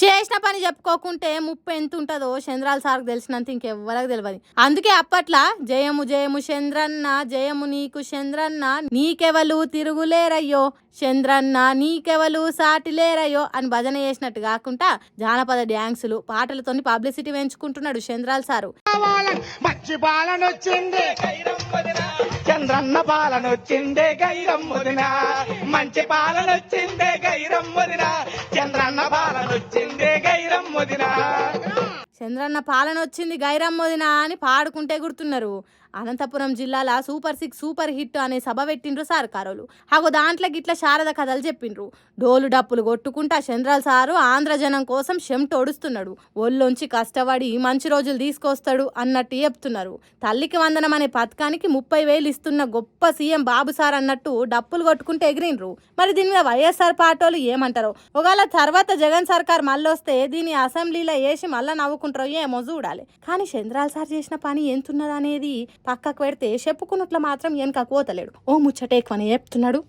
చేసిన పని చెప్పుకోకుంటే ముప్పు ఎంత ఉంటుందో చంద్రాల సార్కు తెలిసినంత ఇంకెవ్వరికి తెలియదు. అందుకే అప్పట్లా జయము జయము చంద్రన్న, జయము నీకు చంద్రన్న, నీకెవలు తిరుగులేరయ్యో చంద్రన్న, నీకెవలు సాటిలేరయ్యో అని భజన చేసినట్టు కాకుండా జానపద డ్యాన్సులు పాటలతోని పబ్లిసిటీ పెంచుకుంటున్నాడు చంద్రాల సారు. మంచి పాలన వచ్చింది చంద్రన్న, పాలన వచ్చిందే గైరమ్మదిన, మంచి పాలన వచ్చిందే గైరమ్మదిన, చంద్రన్న పాలన వచ్చిందే గైరమ్మదిన. చంద్రన్న పాలన వచ్చింది గైరమ్మదిన అని పాడుకుంటే గుర్తున్నారు. అనంతపురం జిల్లాల సూపర్ 6 సూపర్ హిట్ అనే సభ పెట్టిండ్రు సర్కారోళ్ళు. అగో దాంట్లో గిట్ల శారద కథలు చెప్పిండ్రు. డోలు డప్పులు కొట్టుకుంటా చంద్రాల సారు ఆంధ్ర జనం కోసం చెమటోడుస్తున్నాడు, ఒళ్ళొంచి కష్టపడి మంచి రోజులు తీసుకొస్తాడు అన్నట్టు చెప్తున్నారు. తల్లికి వందనం అనే పథకానికి 30,000 ఇస్తున్న గొప్ప సీఎం బాబు సార్ అన్నట్టు డప్పులు కొట్టుకుంటే ఎగిరిండ్రు. మరి దీని మీద వైఎస్ఆర్ పార్టీలు ఏమంటారో, ఒకవేళ తర్వాత జగన్ సర్కార్ మళ్ళొస్తే దీని అసెంబ్లీలో వేసి మళ్ళా నవ్వుకుంటారో ఏమో చూడాలి. కానీ చంద్రాల సార్ చేసిన పని ఎంతున్నదనేది పక్కకు పెడితే చెప్పుకున్నట్లు మాత్రం వెనక కోతలేడు. ఓ ముచ్చటే ఎక్కువని చెప్తున్నాడు.